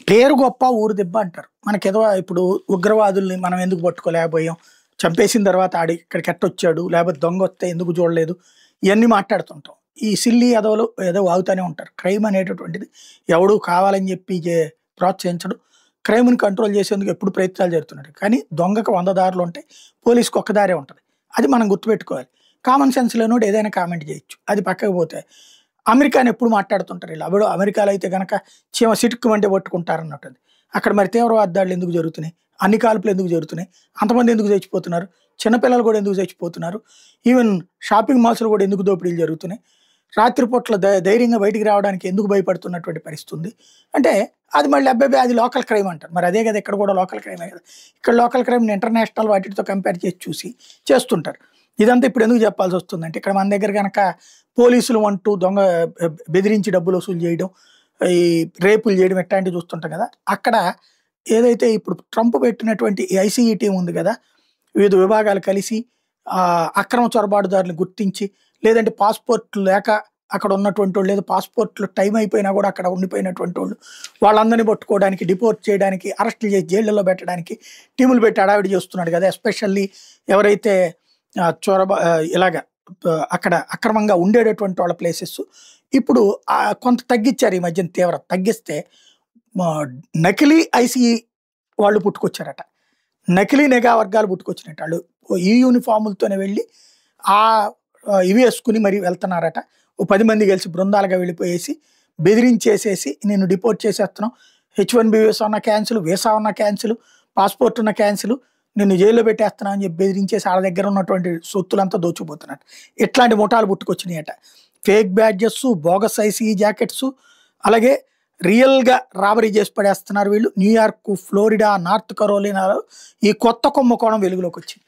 పేరు గొప్ప ఊరు దెబ్బ అంటారు. మనకేదో ఇప్పుడు ఉగ్రవాదుల్ని మనం ఎందుకు పట్టుకోలేకపోయాం, చంపేసిన తర్వాత ఆడు ఇక్కడికి ఎట్టొచ్చాడు, లేకపోతే దొంగొస్తే ఎందుకు చూడలేదు, ఇయన్నీ మాట్లాడుతుంటాం. ఈ సిల్లీ ఎదవలు ఏదో వాగుతానే ఉంటారు. క్రైమ్ అనేటటువంటిది ఎవడు కావాలని చెప్పి ప్రోత్సహించడు. క్రైమ్‌ని కంట్రోల్ చేసేందుకు ఎప్పుడు ప్రయత్నాలు జరుగుతున్నాడు. కానీ దొంగకు 100 దారులుంటాయి. పోలీస్‌కి ఒక్క దారే ఉంటది. అది మనం గుర్తుపెట్టుకోవాలి. కామన్ సెన్స్ లేనోడు ఏదైనా కామెంట్ చేయొచ్చు. అది పక్కకు పోతే అమెరికాని ఎప్పుడు మాట్లాడుతుంటారు ఈళ్ళు. అప్పుడు అమెరికాలో అయితే గనక చీమ సిటుక్కుమంటే పట్టుకుంటారన్నట్టుంది. అక్కడ మరి తీవ్రవాద దాడులు ఎందుకు జరుగుతున్నాయి? అన్ని కాల్పులు ఎందుకు జరుగుతున్నాయి? అంతమంది ఎందుకు చచ్చిపోతున్నారు? చిన్నపిల్లలు కూడా ఎందుకు చచ్చిపోతున్నారు? ఈవెన్ షాపింగ్ మాల్స్‌లో కూడా ఎందుకు దోపిడీలు జరుగుతున్నాయి? రాత్రిపూట్ల ధైర్యంగా బయటికి రావడానికి ఎందుకు భయపడుతున్నటువంటి పరిస్థితి ఉంది? అంటే అది మళ్ళీ అబ్బబ్బే! అది లోకల్ క్రైమ్ అంటారు. మరి అదే కదా ఇక్కడ కూడా లోకల్ క్రైమే కదా! ఇక్కడ లోకల్ క్రైమ్‌ని ఇంటర్నేషనల్ వాటితో కంపేర్ చేసి చూసి చేస్తుంటారు. ఇదంతా ఇప్పుడు ఎందుకు చెప్పాల్సొస్తుందంటే ఇక్కడ మన దగ్గర గనక పోలీసులు అంటూ దొంగ బెదిరించి డబ్బులు వసూలు చేయడం, ఈ రేపులు చేయడం ఇట్లాంటివి చూస్తుంటాం కదా! అక్కడ ఏదైతే ఇప్పుడు ట్రంప్ పెట్టినటువంటి ఈ ఐసీఈ టీమ్ ఉంది కదా! వివిధ విభాగాలు కలిసి అక్రమ చొరబాటుదారులను గుర్తించి, లేదంటే పాస్‌పోర్ట్‌లు లేక అక్కడ ఉన్నటువంటోళ్ళు, లేదా పాస్‌పోర్ట్‌లు టైం అయిపోయినా కూడా అక్కడ ఉండిపోయినటువంటోళ్ళు, వాళ్ళందరిని పట్టుకోవడానికి, డిపోర్ట్ చేయడానికి, అరెస్టులు చేసి జైళ్ళలో పెట్టడానికి టీములు పెట్టి హడావిడి చేస్తున్నాడు కదా! ఎస్పెషల్లీ ఎవరైతే ఇలాగ అక్కడ అక్రమంగా ఉండేటటువంటి వాళ్ళ ప్లేసెస్ ఇప్పుడు కొంత తగ్గించారు ఈ మధ్యన తీవ్రత. తగ్గిస్తే నకిలీ ఐసీఈ వాళ్ళు పుట్టుకొచ్చారట. నకిలీ నిఘా వర్గాలు పుట్టుకొచ్చినట్టు. ఆళ్ళు ఈ యూనిఫార్ములతోనే వెళ్ళి ఇవి వేసుకుని మరి వెళ్తున్నారట. ఓ 10 మంది కలిసి బృందాలుగా వెళ్ళిపోయేసి బెదిరించేసేసి నిన్ను డిపోర్ట్ చేసేస్తున్నాం. హెచ్-1బీ వీసా ఉన్న క్యాన్సిల్, వీసా ఉన్న క్యాన్సిల్, పాస్‌పోర్ట్ ఉన్న క్యాన్సిల్, నిన్ను జైల్లో పెట్టేస్తున్నాం అని చెప్పి బెదిరించేసి ఆళ్ళ దగ్గర ఉన్నటువంటి సొత్తులంతా దోచుకుపోతున్నారు. ఇట్లాంటి ముఠాలు పుట్టుకొచ్చినాయట. Fake badges, bogus ICE jackets, అలాగే రియల్‌గా రాబరీ చేసి పడేస్తున్నారు వీళ్ళు. న్యూయార్క్, ఫ్లోరిడా, నార్త్ కరోలినాలో ఈ కొత్త కుంభకోణం వెలుగులోకొచ్చింది.